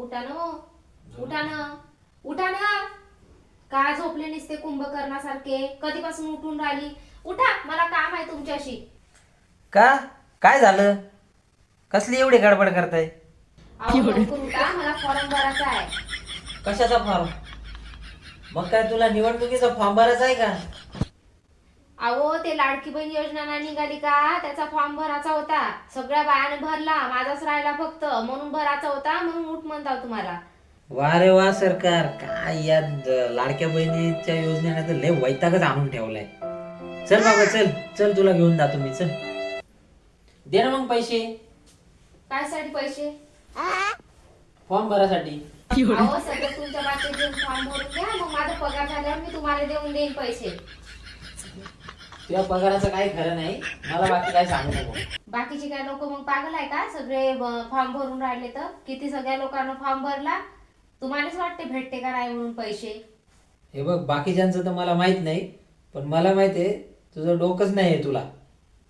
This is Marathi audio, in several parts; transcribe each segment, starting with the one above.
उठा ना हो. उठा ना. उठा ना. काय झोपले नसते कुंभकर्णासारखे? कधीपासून उठून राहिली? उठा, मला काम आहे तुमच्याशी. का? काय झालं? कसली एवढी गडबड करताय? अहो लवकर उठा, मला फॉर्म भरायचा आहे. कशाचा फॉर्म? मग काय तुला निवडणुकीचा फॉर्म भरायचा आहे का? अहो ते लाडकी बहीण योजना नाही निघाली का, त्याचा फॉर्म भरायचा होता. सगळ्या बायाने भरला, माझाच राहिला फक्त. म्हणून भरायचा होता, म्हणून उठ म्हणता तुम्हाला. वा रे वा सरकार, काय या लाडक्या बहिणीच्या योजनेने तर लय वैतागच आणून ठेवलाय. चल बाबा चल चल, तुला घेऊन जातो मी. चल दे ना मग पैसे. काय साठी पैसे? फॉर्म भरासाठी. अहो सगळं तुमच्या बाबतीत देऊन फॉर्म भरून घ्या, मग माझा पगार झाल्यावर मी तुम्हाला देईन पैसे. तुझ्या पगाराचं काही खरं नाही, मला बाकी काय सांगू नको. बाकीचे काय लोक मग पागल आहे का? सगळे फॉर्म भरून राहिले तर किती सगळ्या लोकांना फॉर्म भरला. तुम्हालाच वाटते भेटते का नाही म्हणून पैसे. हे बघ, बाकीच्यांचं तर मला माहित नाही, पण मला माहित आहे तुझं डोकंच नाही आहे तुला.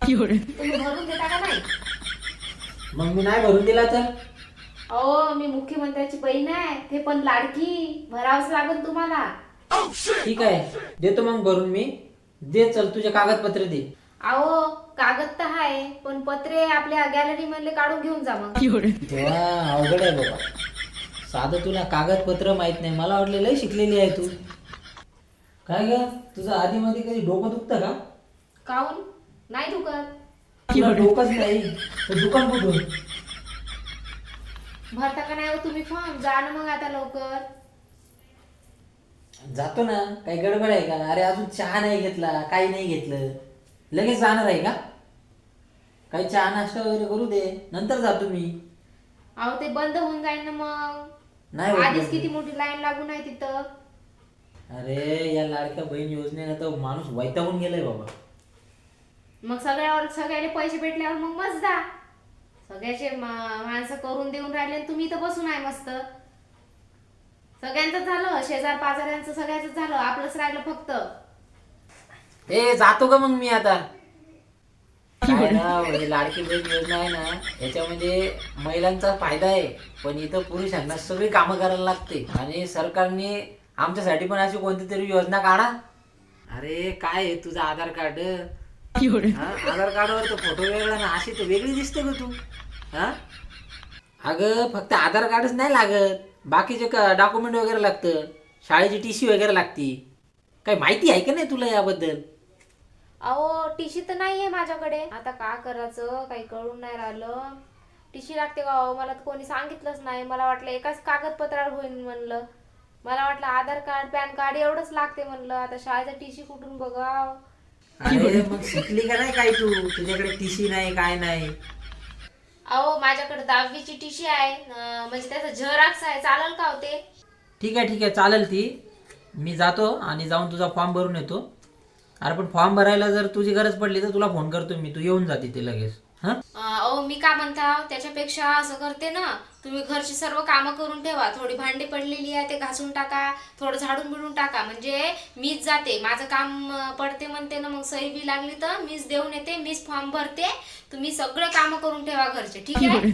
तुम्ही भरून देता का नाही? मग मी नाही भरून दिला तर? अहो मी मुख्यमंत्र्याची बहीण आहे, ते पण लाडकी. भरावंच लागेल तुम्हाला. ठीक आहे, देतो मग भरून मी. दे, चल तुझे कागदपत्र दे. अहो कागद तर आहे, पण पत्रे आपल्या गॅलरी मधले काढून घेऊन जा मग. तेव्हा अवघड आहे बाबा. साधं तुला कागदपत्र माहित नाही, मला वाटलं लय शिकलेली आहे तू. काय ग, तुझं आधी मध्ये कधी डोकं दुखतं का? काहून नाही दुखत? तुला डोकंच नाही तर दुकान कुठून? भरता का नाही हो तुम्ही फॉर्म? जा ना मग आता लवकर. जातो ना, काही गडबड आहे का? अरे अजून चहा नाही घेतला, काही नाही घेतलं, लगेच जाणार आहे का? काही चहा नाश्ता वगैरे करू दे, नंतर जातो मी. अहो ते बंद होऊन जाईल ना मग. नाही होत आधीच बंद. किती मोठी लाईन लागून आहे तिथं. अरे या लाडक्या बहीण योजनेनं तर माणूस वैतागून गेलाय बाबा. मग सगळ्याला पैसे भेटल्यावर मग मस्त जा. सगळ्याचे माणसं करून देऊन राहिले आणि तुम्ही इथं बसून आहे मस्त. सगळ्यांचं झालं, शेजार पाजाऱ्यांचं सगळ्यांच झालं, आपलंच राहिलं फक्त. ए जातो का मग मी आता? काय राव, हे लाडकी बहीण योजना आहे ना, याच्यामध्ये महिलांचा फायदा आहे, पण इथं पुरुषांना सगळी कामं करायला लागते. आणि सरकारने आमच्यासाठी पण अशी कोणती तरी योजना काढा. अरे काय आहे तुझं आधार कार्ड? आधार कार्डवर तर फोटो वेगळा ना, अशी तर वेगळी दिसते का तू? हा अगं फक्त आधार कार्डच नाही लागत, बाकीचे डॉक्युमेंट वगैरे लागतं, शाळेची टीसी वगैरे लागती. काही माहिती आहे का नाही तुला याबद्दल? अहो टीशी तर नाहीये माझ्याकडे. आता का करायचं काही कळून नाही राहिलं. टीशी लागते का हो? मला तर कोणी सांगितलंच नाही. मला वाटलं एकाच कागदपत्रावर होईल म्हणलं. मला वाटलं आधार कार्ड पॅन कार्ड एवढंच लागते म्हणलं. आता शाळेचा टीशी कुठून बघाव? अरे मग शिकली का नाही काय तू? तुझ्याकडे टीसी नाही, काय नाही? अहो माझ्याकडे 10वीची टीशी आहे, म्हणजे त्याचा झेरॉक्स आहे. चालेल का हो ते? ठीक आहे ठीक आहे, चालेल ती. मी जातो आणि जाऊन तुझा फॉर्म भरून येतो. अरे पण फॉर्म भरायला जर तुझी गरज पडली तर तुला फोन करतो मी, तू येऊन जा तिथे लगेच. हां अहो मी का म्हणता, त्याच्यापेक्षा असं करते ना, तुम्ही घरची सर्व कामं करून ठेवा. थोडी भांडी पडलेली आहे ते घासून टाका, थोडं झाडून बिडून टाका. म्हणजे मीच जाते, माझं काम पडते म्हणते ना. मग सही बी लागली तर मीच देऊन येते, मीच फॉर्म भरते. तुम्ही सगळं कामं करून ठेवा घरचे, ठीक आहे?